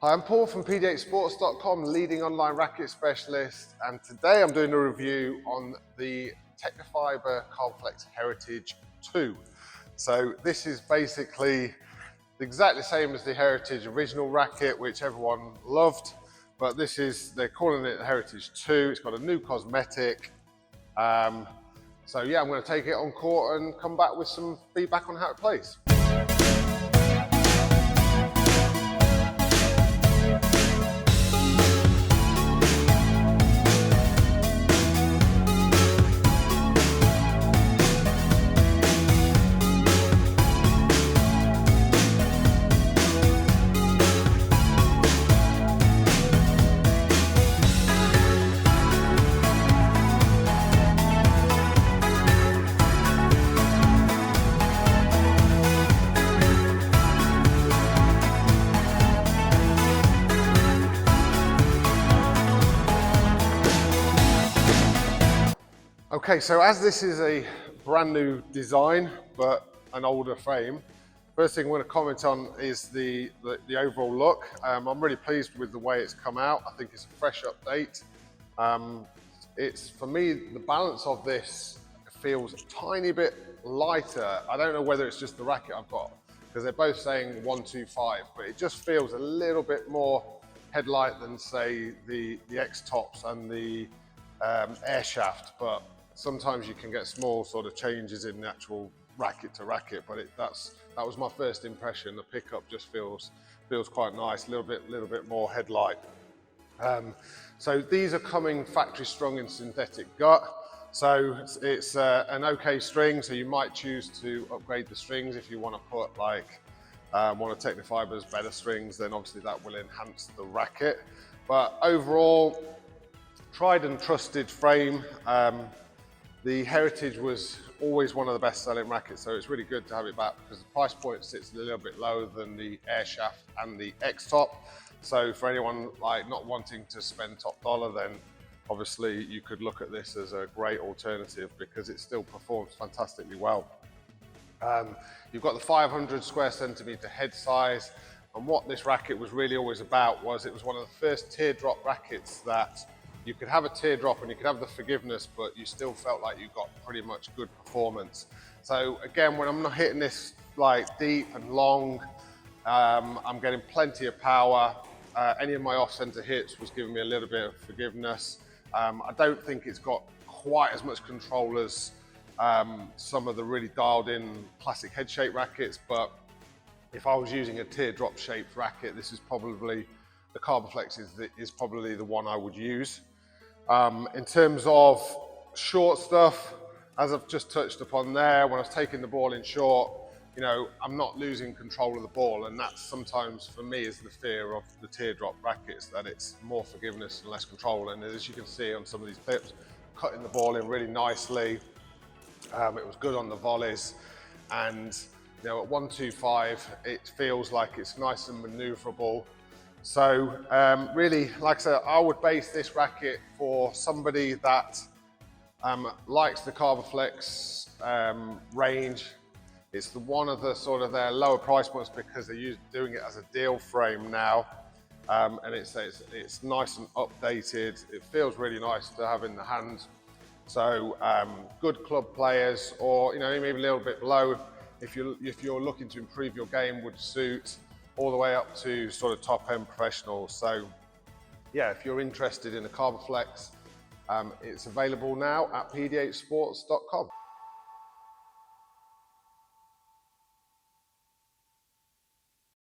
Hi, I'm Paul from pd8sports.com, leading online racket specialist, and today I'm doing a review on the Tecnifibre Carboflex Heritage 2. So this is basically exactly the same as the Heritage original racket, which everyone loved, but they're calling it the Heritage 2. It's got a new cosmetic. So yeah, I'm going to take it on court and come back with some feedback on how it plays. Okay, so as this is a brand new design, but an older frame, first thing I want to comment on is the overall look. I'm really pleased with the way it's come out. I think it's a fresh update. For me, the balance of this feels a tiny bit lighter. I don't know whether it's just the racket I've got, because they're both saying 125, but it just feels a little bit more headlight than say the X-tops and the air shaft, but sometimes you can get small sort of changes in the actual racket to racket, but that was my first impression. The pickup just feels quite nice, a little bit more headlight. So these are coming factory strung in synthetic gut. So it's an okay string, so you might choose to upgrade the strings if you want to put like one of Tecnifibre's better strings, then obviously that will enhance the racket. But overall, tried and trusted frame. The Heritage was always one of the best selling rackets, so it's really good to have it back because the price point sits a little bit lower than the air shaft and the X-top. So for anyone like not wanting to spend top dollar, then obviously you could look at this as a great alternative because it still performs fantastically well. You've got the 500 square centimeter head size, and what this racket was really always about was it was one of the first teardrop rackets that you could have a teardrop and you could have the forgiveness, but you still felt like you got pretty much good performance. So again, when I'm not hitting this like deep and long, I'm getting plenty of power. Any of my off-center hits was giving me a little bit of forgiveness. I don't think it's got quite as much control as some of the really dialed in classic head shape rackets, but if I was using a teardrop shaped racket, this is probably, the Carboflex is probably the one I would use. In terms of short stuff, as I've just touched upon there, when I was taking the ball in short, you know, I'm not losing control of the ball, and that's sometimes for me is the fear of the teardrop rackets, that it's more forgiveness and less control. And as you can see on some of these clips, cutting the ball in really nicely. It was good on the volleys, and you know, at 125, it feels like it's nice and maneuverable. So really, like I said, I would base this racket for somebody that likes the Carboflex range. It's one of the sort of their lower price points because they're doing it as a deal frame now, and it's nice and updated. It feels really nice to have in the hand. So good club players, or you know, maybe a little bit below, if you're looking to improve your game, would suit, all the way up to sort of top-end professionals. So yeah, if you're interested in a Carboflex, it's available now at pd8sports.com.